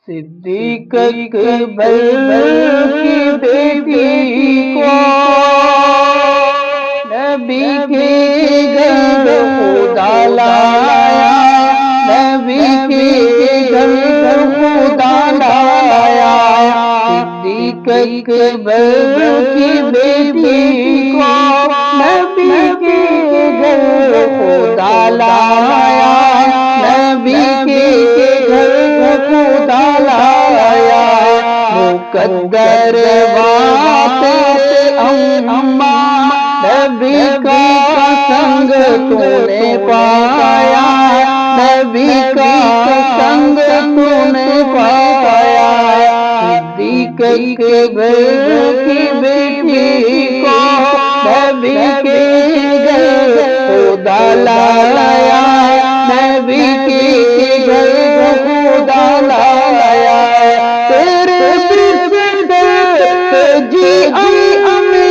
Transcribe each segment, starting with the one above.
صدیق اکبر کی بیٹی کو نبی کے گھر خدا لایا، نبی کے گھر خدا لایا۔ صدیق اکبر کی بیٹی کو نبی کے گھر خدا لایا، نبی کے گھر خدا لایا۔ مقدر بات اماں نبی کا سنگ تو نے پایا، نبی کا سنگ تو نے پایا۔ صدیق اکبر کی بیٹی کو نبی کے گھر خدا لایا، نبی کے گھر خدا لایا۔ تیرے جی امی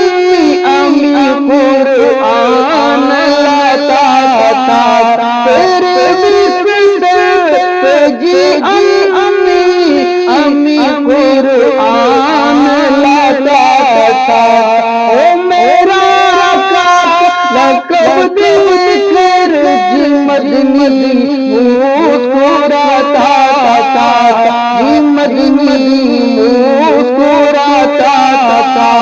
قرآن لاتا تھا، تیرے جی امی قرآن لاتا تھا۔ او میرا لقب دے کر جی مدنی مسکراتا تھا، جی مدنی مسکراتا تھا۔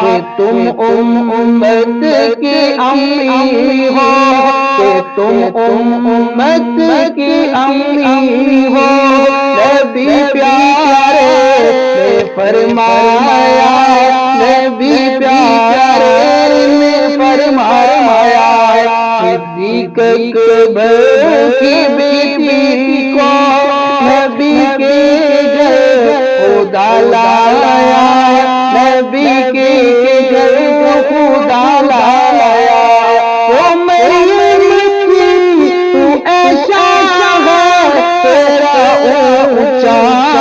کہ تم امت کی امی ہو، کہ تم امت کی امی ہو، نبی پیارے نے فرمایا، نبی پیارے نے فرمایا۔ صدیق اکبر کی بیٹی کو نبی کے گھر خدا لایا، نبی کے گھر خدا لایا۔ وہ مریم کی تو ایسا ہے، تیرا اونچا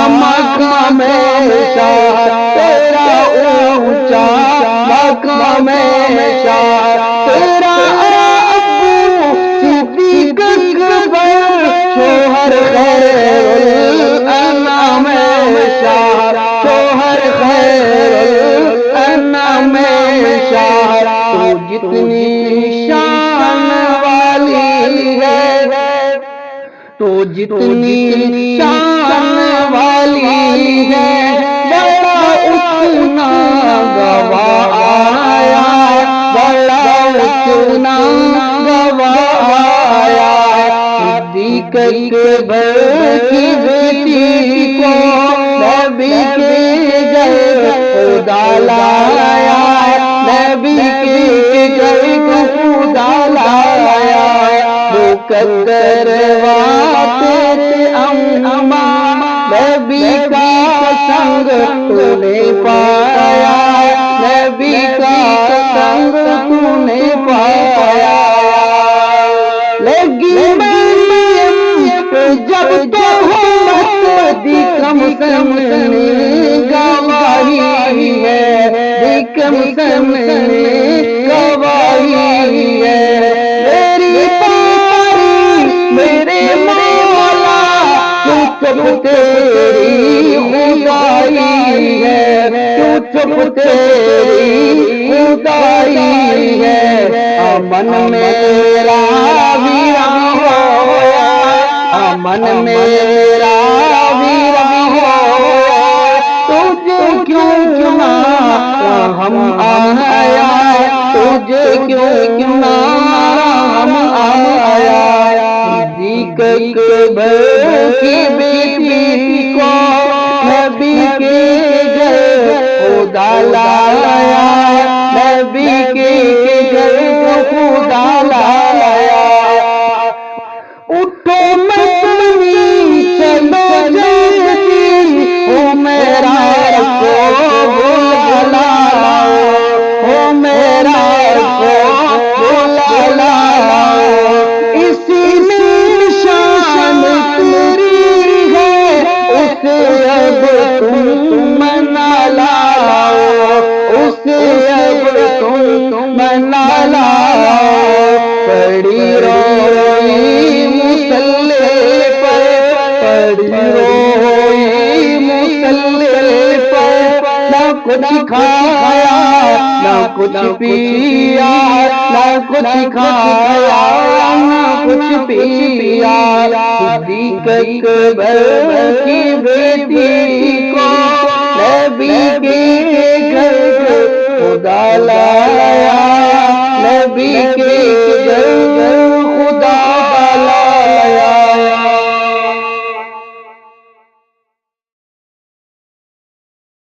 مقام ایسا، تیرا اونچا مقام ایسا۔ تیرا ابو صدیق اکبر شوہر خیر الانام ایسا، شوہر خیر الانام ایسا۔ تو جتنی شان والی ہے، تو جتنی شان والی ہے، بڑا اتنا گواہ آیا، بڑا اتنا گواہ آیا۔ صدیق اکبر کی بیٹی کو نبی کے گھر خدا لایا، نبی کے گھر خدا لایا۔ مقدر بات اماں نبی کا سنگ تو نے پایا، نبی کا سنگ تو نے پایا۔ لگی مریم جب تہمت دی کم سن گواہی ہے، دی کم سن گواہی ہے۔ میری پاری میرے مولا کیوں چپ تیری خدائی ہے، کیوں چپ تیری خدائی ہے۔ امن میرا ویران ہویا، امن میرا ویران ہویا۔ تجھے کیوں نہ ہم آیا، تجھے کیوں نہ ہم آیا۔ صدیق اکبر کی بیٹی کو نبی کے گھر خدا لایا، نبی کے گھر خدا لایا۔ اٹھو مدنی چلو جلدی، او میرا کو بلا لاؤ، او میرا کو بلا لاؤ۔ اسی میں شان تیری ہے، اسے اب تم منا لاؤ، اسے اب تم منا لاؤ۔ پڑی روئی مسلح پر، پڑی روئی کچھ کھایا نہ کچھ پیا، نہ کچھ کھایا نہ کچھ پیا، صدیق اکبر کی